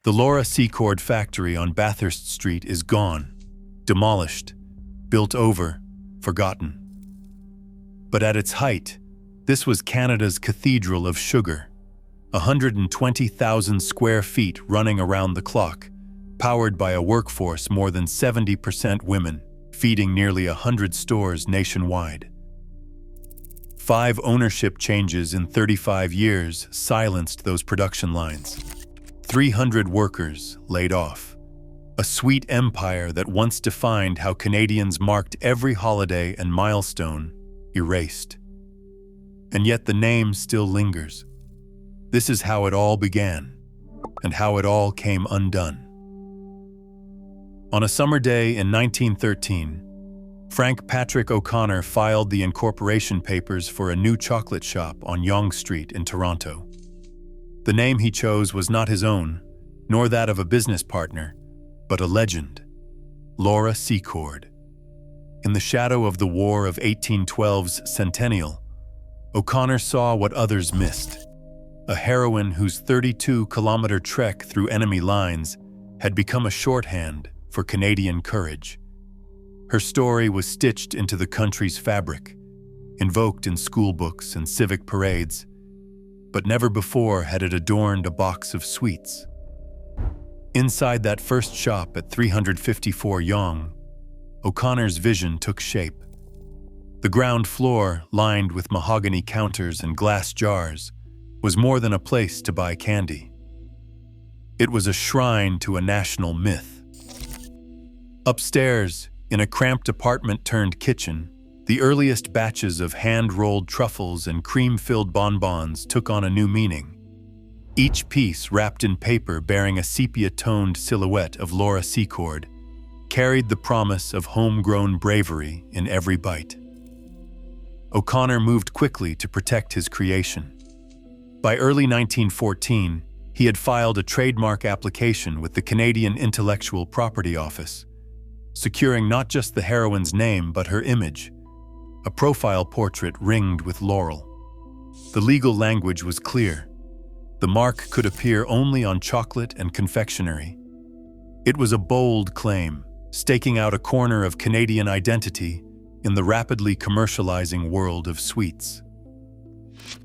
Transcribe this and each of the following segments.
The Laura Secord factory on Bathurst Street is gone, demolished, built over, forgotten. But at its height, this was Canada's cathedral of sugar, 120,000 square feet running around the clock, powered by a workforce more than 70% women, feeding nearly 100 stores nationwide. 5 ownership changes in 35 years silenced those production lines. 300 workers laid off. A sweet empire that once defined how Canadians marked every holiday and milestone erased. And yet the name still lingers. This is how it all began, and how it all came undone. On a summer day in 1913, Frank Patrick O'Connor filed the incorporation papers for a new chocolate shop on Yonge Street in Toronto. The name he chose was not his own, nor that of a business partner, but a legend, Laura Secord. In the shadow of the War of 1812's centennial, O'Connor saw what others missed, a heroine whose 32-kilometer trek through enemy lines had become a shorthand for Canadian courage. Her story was stitched into the country's fabric, invoked in school books and civic parades, but never before had it adorned a box of sweets. Inside that first shop at 354 Yonge, O'Connor's vision took shape. The ground floor, lined with mahogany counters and glass jars, was more than a place to buy candy. It was a shrine to a national myth. Upstairs, in a cramped apartment-turned-kitchen, the earliest batches of hand-rolled truffles and cream-filled bonbons took on a new meaning. Each piece, wrapped in paper bearing a sepia-toned silhouette of Laura Secord, carried the promise of homegrown bravery in every bite. O'Connor moved quickly to protect his creation. By early 1914, he had filed a trademark application with the Canadian Intellectual Property Office, securing not just the heroine's name but her image, a profile portrait ringed with laurel. The legal language was clear. The mark could appear only on chocolate and confectionery. It was a bold claim, staking out a corner of Canadian identity in the rapidly commercializing world of sweets.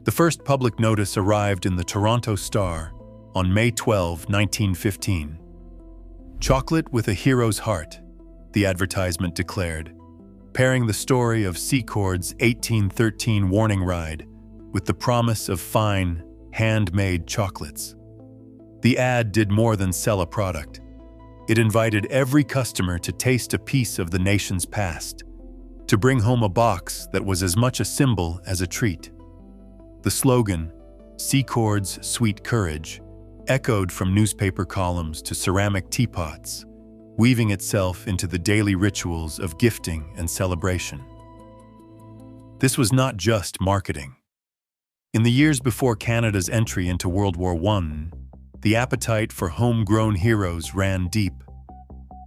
The first public notice arrived in the Toronto Star on May 12, 1915. "Chocolate with a hero's heart," the advertisement declared, pairing the story of Secord's 1813 warning ride with the promise of fine, handmade chocolates. The ad did more than sell a product. It invited every customer to taste a piece of the nation's past, to bring home a box that was as much a symbol as a treat. The slogan, "Secord's Sweet Courage," echoed from newspaper columns to ceramic teapots, weaving itself into the daily rituals of gifting and celebration. This was not just marketing. In the years before Canada's entry into World War I, the appetite for homegrown heroes ran deep.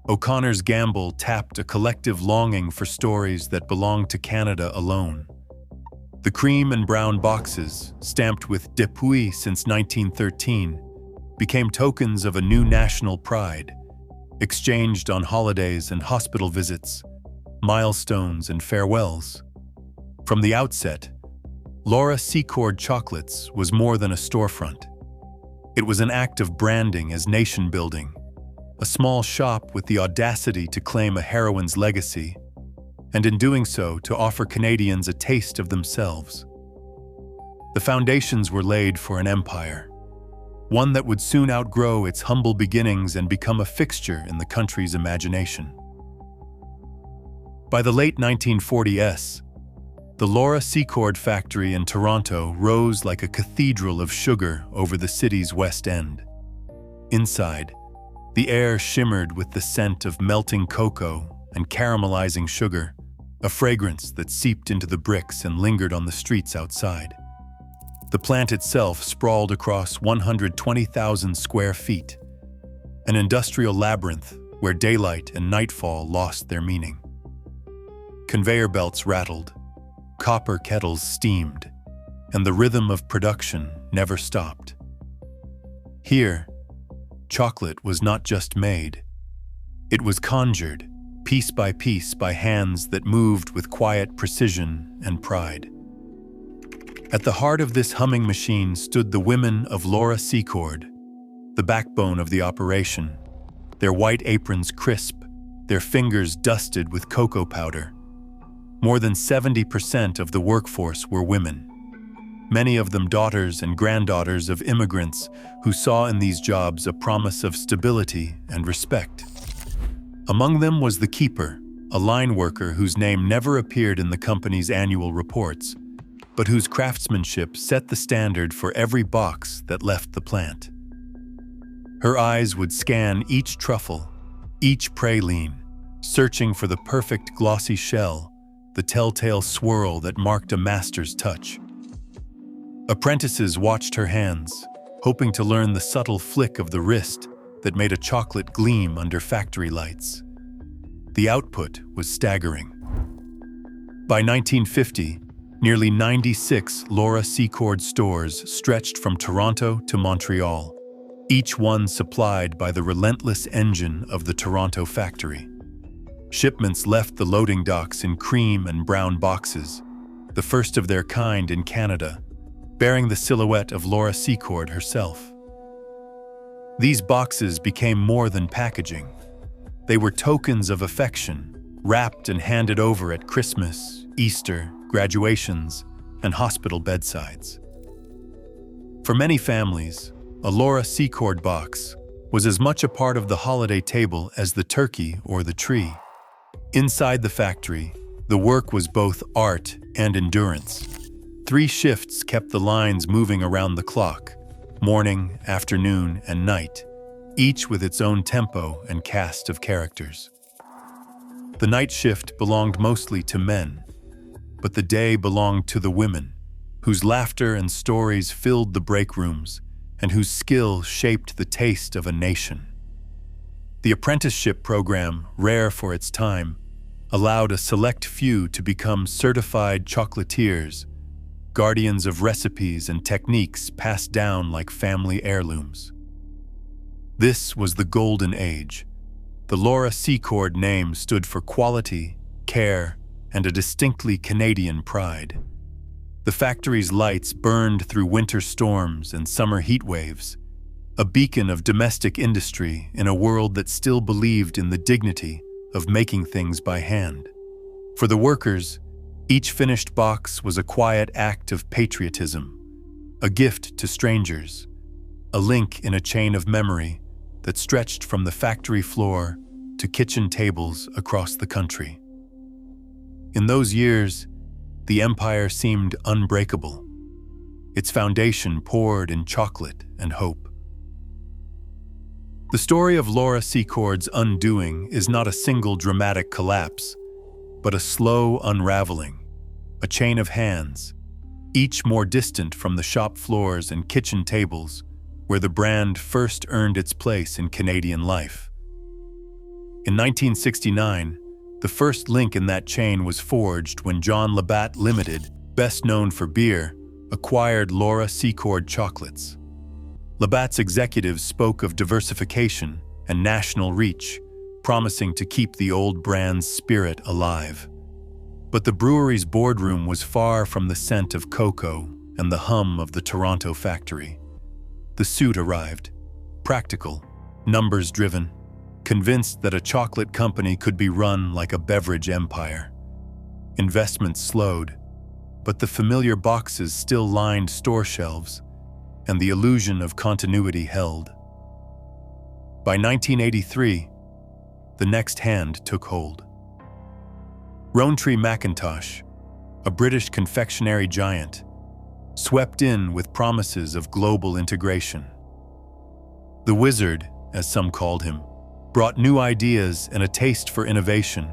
O'Connor's gamble tapped a collective longing for stories that belonged to Canada alone. The cream and brown boxes, stamped with "Depuis" since 1913, became tokens of a new national pride, exchanged on holidays and hospital visits, milestones and farewells. From the outset, Laura Secord Chocolates was more than a storefront. It was an act of branding as nation-building, a small shop with the audacity to claim a heroine's legacy, and in doing so to offer Canadians a taste of themselves. The foundations were laid for an empire, one that would soon outgrow its humble beginnings and become a fixture in the country's imagination. By the late 1940s, the Laura Secord factory in Toronto rose like a cathedral of sugar over the city's West End. Inside, the air shimmered with the scent of melting cocoa and caramelizing sugar, a fragrance that seeped into the bricks and lingered on the streets outside. The plant itself sprawled across 120,000 square feet, an industrial labyrinth where daylight and nightfall lost their meaning. Conveyor belts rattled, copper kettles steamed, and the rhythm of production never stopped. Here, chocolate was not just made. It was conjured, piece by hands that moved with quiet precision and pride. At the heart of this humming machine stood the women of Laura Secord, the backbone of the operation, their white aprons crisp, their fingers dusted with cocoa powder. More than 70% of the workforce were women, many of them daughters and granddaughters of immigrants who saw in these jobs a promise of stability and respect. Among them was the keeper, a line worker whose name never appeared in the company's annual reports, but whose craftsmanship set the standard for every box that left the plant. Her eyes would scan each truffle, each praline, searching for the perfect glossy shell, the telltale swirl that marked a master's touch. Apprentices watched her hands, hoping to learn the subtle flick of the wrist that made a chocolate gleam under factory lights. The output was staggering. By 1950, nearly 96 Laura Secord stores stretched from Toronto to Montreal, each one supplied by the relentless engine of the Toronto factory. Shipments left the loading docks in cream and brown boxes, the first of their kind in Canada, bearing the silhouette of Laura Secord herself. These boxes became more than packaging. They were tokens of affection, wrapped and handed over at Christmas, Easter, graduations, and hospital bedsides. For many families, a Laura Secord box was as much a part of the holiday table as the turkey or the tree. Inside the factory, the work was both art and endurance. 3 shifts kept the lines moving around the clock, morning, afternoon, and night, each with its own tempo and cast of characters. The night shift belonged mostly to men, but the day belonged to the women, whose laughter and stories filled the break rooms and whose skill shaped the taste of a nation. The apprenticeship program, rare for its time, allowed a select few to become certified chocolatiers, guardians of recipes and techniques passed down like family heirlooms. This was the golden age. The Laura Secord name stood for quality, care, and a distinctly Canadian pride. The factory's lights burned through winter storms and summer heat waves, a beacon of domestic industry in a world that still believed in the dignity of making things by hand. For the workers, each finished box was a quiet act of patriotism, a gift to strangers, a link in a chain of memory that stretched from the factory floor to kitchen tables across the country. In those years, the empire seemed unbreakable, its foundation poured in chocolate and hope. The story of Laura Secord's undoing is not a single dramatic collapse, but a slow unraveling, a chain of hands, each more distant from the shop floors and kitchen tables where the brand first earned its place in Canadian life. In 1969, the first link in that chain was forged when John Labatt Limited, best known for beer, acquired Laura Secord chocolates. Labatt's executives spoke of diversification and national reach, promising to keep the old brand's spirit alive. But the brewery's boardroom was far from the scent of cocoa and the hum of the Toronto factory. The suit arrived, practical, numbers-driven, convinced that a chocolate company could be run like a beverage empire. Investments slowed, but the familiar boxes still lined store shelves, and the illusion of continuity held. By 1983, the next hand took hold. Rowntree Mackintosh, a British confectionery giant, swept in with promises of global integration. The Wizard, as some called him, brought new ideas and a taste for innovation,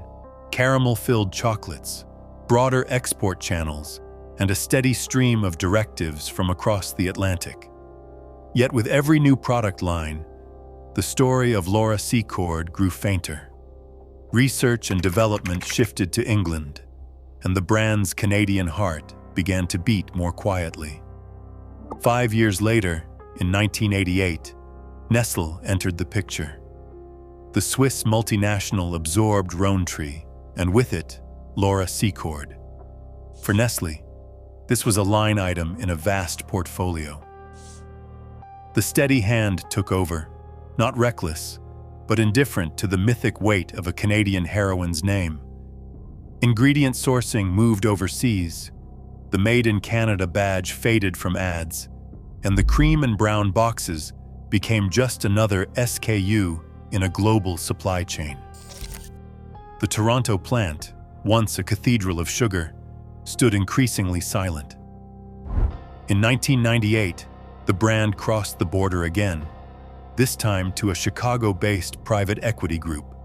caramel-filled chocolates, broader export channels, and a steady stream of directives from across the Atlantic. Yet with every new product line, the story of Laura Secord grew fainter. Research and development shifted to England, and the brand's Canadian heart began to beat more quietly. 5 years later, in 1988, Nestle entered the picture. The Swiss multinational absorbed Rhône-Tree, and with it, Laura Secord. For Nestle, this was a line item in a vast portfolio. The steady hand took over, not reckless, but indifferent to the mythic weight of a Canadian heroine's name. Ingredient sourcing moved overseas, the Made in Canada badge faded from ads, and the cream and brown boxes became just another SKU in a global supply chain. The Toronto plant, once a cathedral of sugar, stood increasingly silent. In 1998, the brand crossed the border again, this time to a Chicago-based private equity group.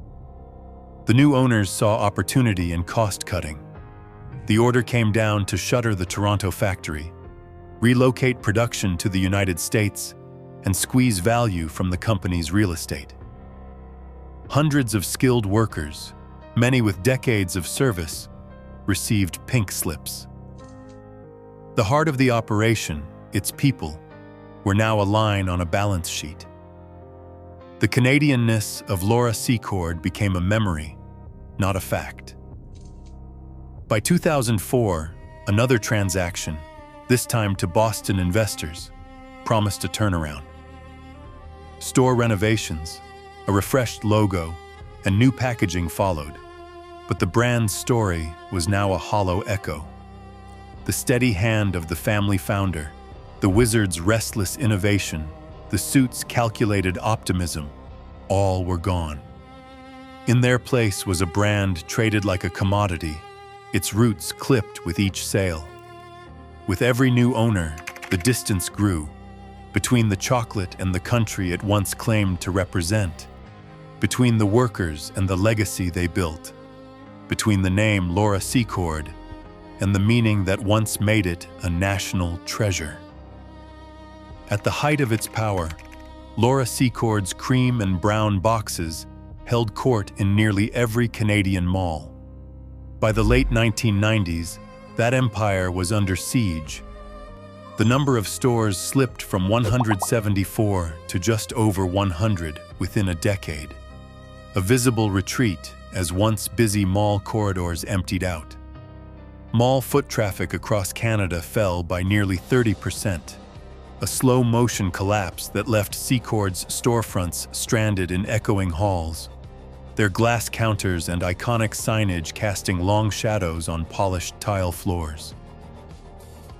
The new owners saw opportunity in cost-cutting. The order came down to shutter the Toronto factory, relocate production to the United States, and squeeze value from the company's real estate. Hundreds of skilled workers, many with decades of service, received pink slips. The heart of the operation, its people, were now a line on a balance sheet. The Canadianness of Laura Secord became a memory, not a fact. By 2004, another transaction, this time to Boston investors, promised a turnaround. Store renovations, a refreshed logo, and new packaging followed, but the brand's story was now a hollow echo. The steady hand of the family founder, the wizard's restless innovation, the suit's calculated optimism, all were gone. In their place was a brand traded like a commodity, its roots clipped with each sale. With every new owner, the distance grew, between the chocolate and the country it once claimed to represent, between the workers and the legacy they built, between the name Laura Secord and the meaning that once made it a national treasure. At the height of its power, Laura Secord's cream and brown boxes held court in nearly every Canadian mall. By the late 1990s, that empire was under siege. The number of stores slipped from 174 to just over 100 within a decade, a visible retreat as once busy mall corridors emptied out. Mall foot traffic across Canada fell by nearly 30%, a slow-motion collapse that left Secord's storefronts stranded in echoing halls, their glass counters and iconic signage casting long shadows on polished tile floors.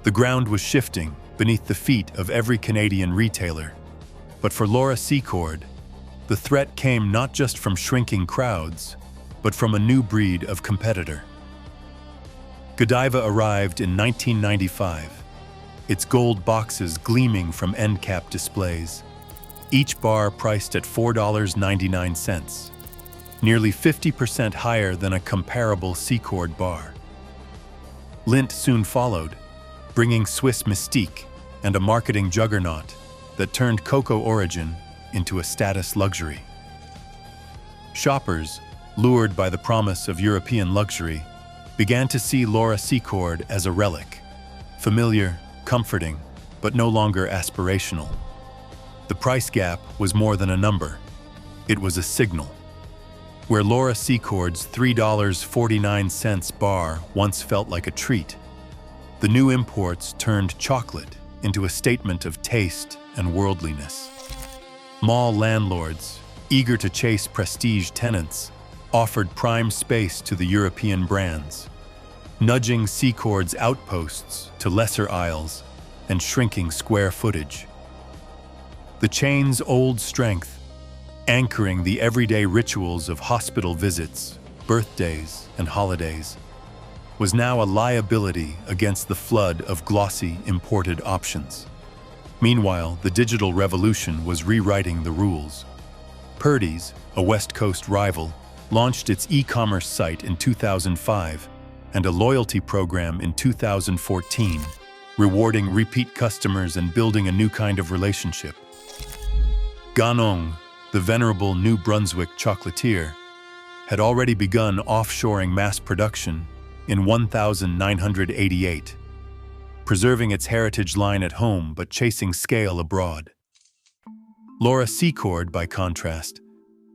The ground was shifting beneath the feet of every Canadian retailer, but for Laura Secord, the threat came not just from shrinking crowds, but from a new breed of competitor. Godiva arrived in 1995, its gold boxes gleaming from end cap displays, each bar priced at $4.99, nearly 50% higher than a comparable Secord bar. Lindt soon followed, bringing Swiss mystique and a marketing juggernaut that turned cocoa origin into a status luxury. Shoppers, lured by the promise of European luxury, began to see Laura Secord as a relic, familiar, comforting, but no longer aspirational. The price gap was more than a number. It was a signal. Where Laura Secord's $3.49 bar once felt like a treat, the new imports turned chocolate into a statement of taste and worldliness. Mall landlords, eager to chase prestige tenants, offered prime space to the European brands, nudging Secord's outposts to lesser aisles and shrinking square footage. The chain's old strength, anchoring the everyday rituals of hospital visits, birthdays, and holidays, was now a liability against the flood of glossy imported options. Meanwhile, the digital revolution was rewriting the rules. Purdy's, a West Coast rival, launched its e-commerce site in 2005 and a loyalty program in 2014, rewarding repeat customers and building a new kind of relationship. Ganong, the venerable New Brunswick chocolatier, had already begun offshoring mass production in 1988, preserving its heritage line at home but chasing scale abroad. Laura Secord, by contrast,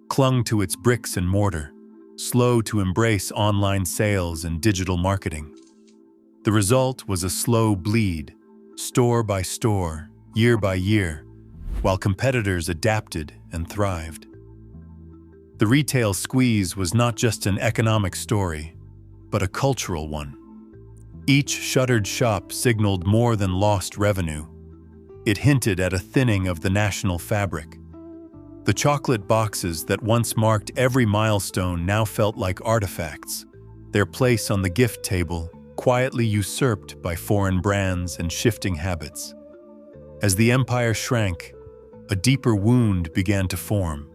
clung to its bricks and mortar, slow to embrace online sales and digital marketing. The result was a slow bleed, store by store, year by year, while competitors adapted and thrived. The retail squeeze was not just an economic story, but a cultural one. Each shuttered shop signaled more than lost revenue. It hinted at a thinning of the national fabric. The chocolate boxes that once marked every milestone now felt like artifacts, their place on the gift table quietly usurped by foreign brands and shifting habits. As the empire shrank, a deeper wound began to form,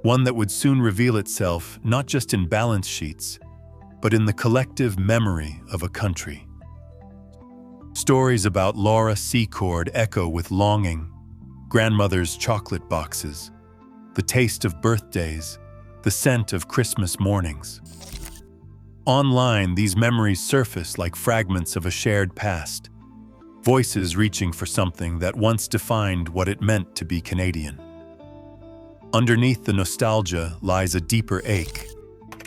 one that would soon reveal itself not just in balance sheets, but in the collective memory of a country. Stories about Laura Secord echo with longing: grandmother's chocolate boxes, the taste of birthdays, the scent of Christmas mornings. Online, these memories surface like fragments of a shared past, voices reaching for something that once defined what it meant to be Canadian. Underneath the nostalgia lies a deeper ache,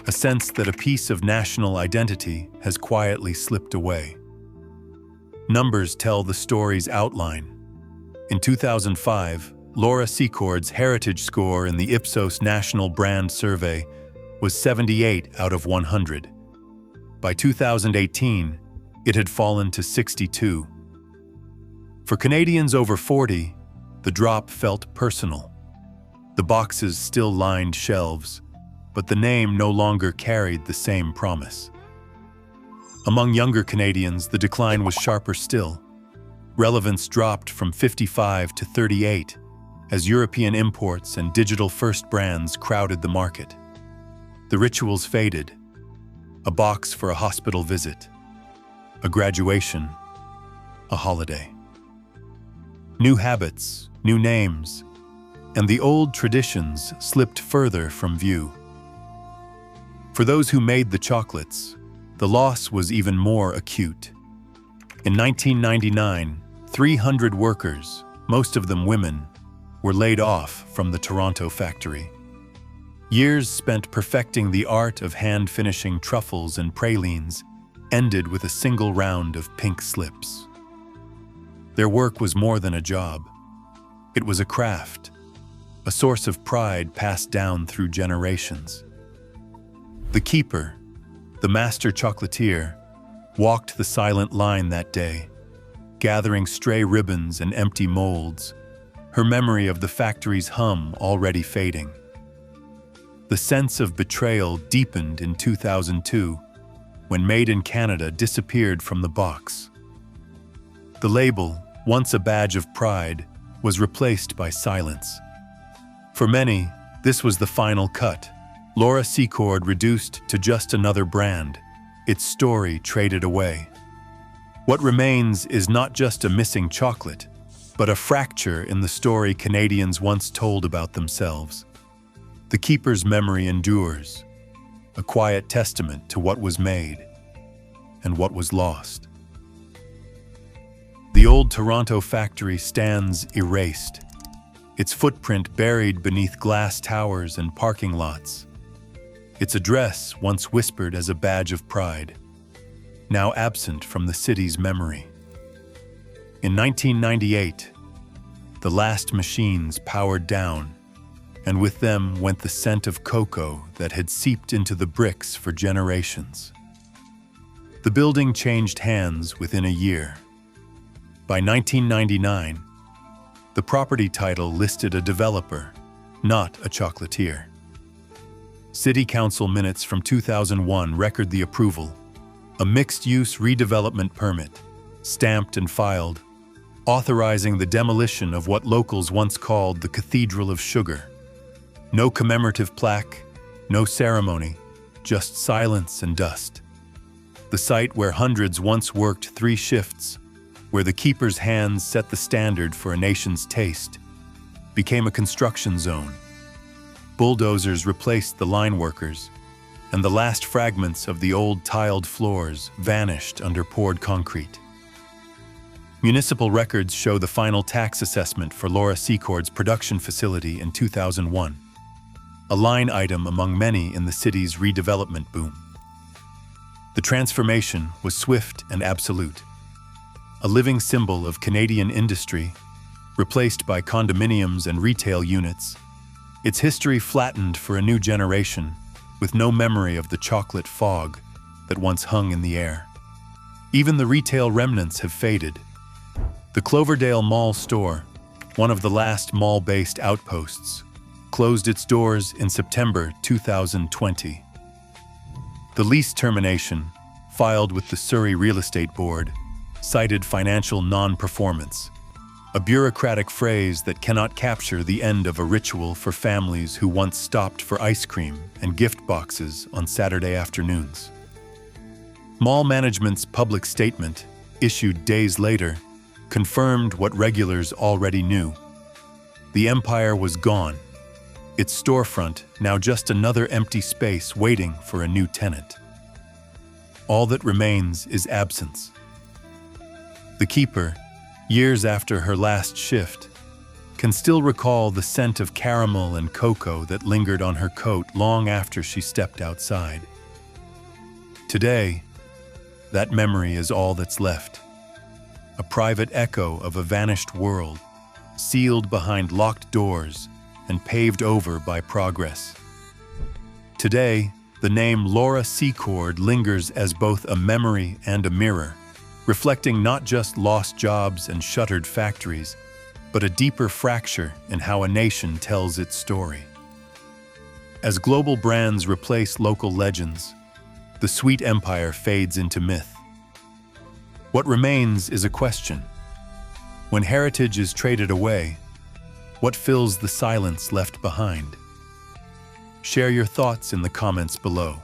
a sense that a piece of national identity has quietly slipped away. Numbers tell the story's outline. In 2005, Laura Secord's heritage score in the Ipsos National Brand Survey was 78 out of 100. By 2018, it had fallen to 62. For Canadians over 40, the drop felt personal. The boxes still lined shelves, but the name no longer carried the same promise. Among younger Canadians, the decline was sharper still. Relevance dropped from 55 to 38 as European imports and digital-first brands crowded the market. The rituals faded: a box for a hospital visit, a graduation, a holiday. New habits, new names, and the old traditions slipped further from view. For those who made the chocolates, the loss was even more acute. In 1999, 300 workers, most of them women, were laid off from the Toronto factory. Years spent perfecting the art of hand-finishing truffles and pralines ended with a single round of pink slips. Their work was more than a job. It was a craft, a source of pride passed down through generations. The keeper, the master chocolatier, walked the silent line that day, gathering stray ribbons and empty molds, her memory of the factory's hum already fading. The sense of betrayal deepened in 2002, when Made in Canada disappeared from the box. The label, once a badge of pride, was replaced by silence. For many, this was the final cut. Laura Secord reduced to just another brand, its story traded away. What remains is not just a missing chocolate, but a fracture in the story Canadians once told about themselves. The keeper's memory endures, a quiet testament to what was made and what was lost. The old Toronto factory stands erased, its footprint buried beneath glass towers and parking lots. Its address, once whispered as a badge of pride, now absent from the city's memory. In 1998, the last machines powered down, and with them went the scent of cocoa that had seeped into the bricks for generations. The building changed hands within a year. By 1999, the property title listed a developer, not a chocolatier. City Council minutes from 2001 record the approval, a mixed-use redevelopment permit, stamped and filed, authorizing the demolition of what locals once called the Cathedral of Sugar. No commemorative plaque, no ceremony, just silence and dust. The site where hundreds once worked 3 shifts, where the keeper's hands set the standard for a nation's taste, became a construction zone. Bulldozers replaced the line workers, and the last fragments of the old tiled floors vanished under poured concrete. Municipal records show the final tax assessment for Laura Secord's production facility in 2001, a line item among many in the city's redevelopment boom. The transformation was swift and absolute. A living symbol of Canadian industry, replaced by condominiums and retail units, its history flattened for a new generation with no memory of the chocolate fog that once hung in the air. Even the retail remnants have faded. The Cloverdale Mall store, one of the last mall-based outposts, closed its doors in September 2020. The lease termination, filed with the Surrey Real Estate Board, cited financial non-performance, a bureaucratic phrase that cannot capture the end of a ritual for families who once stopped for ice cream and gift boxes on Saturday afternoons. Mall management's public statement, issued days later, confirmed what regulars already knew. The empire was gone, its storefront now just another empty space waiting for a new tenant. All that remains is absence. The keeper, years after her last shift, can still recall the scent of caramel and cocoa that lingered on her coat long after she stepped outside. Today, that memory is all that's left. A private echo of a vanished world, sealed behind locked doors and paved over by progress. Today, the name Laura Secord lingers as both a memory and a mirror, reflecting not just lost jobs and shuttered factories, but a deeper fracture in how a nation tells its story. As global brands replace local legends, the sweet empire fades into myth. What remains is a question. When heritage is traded away, what fills the silence left behind? Share your thoughts in the comments below.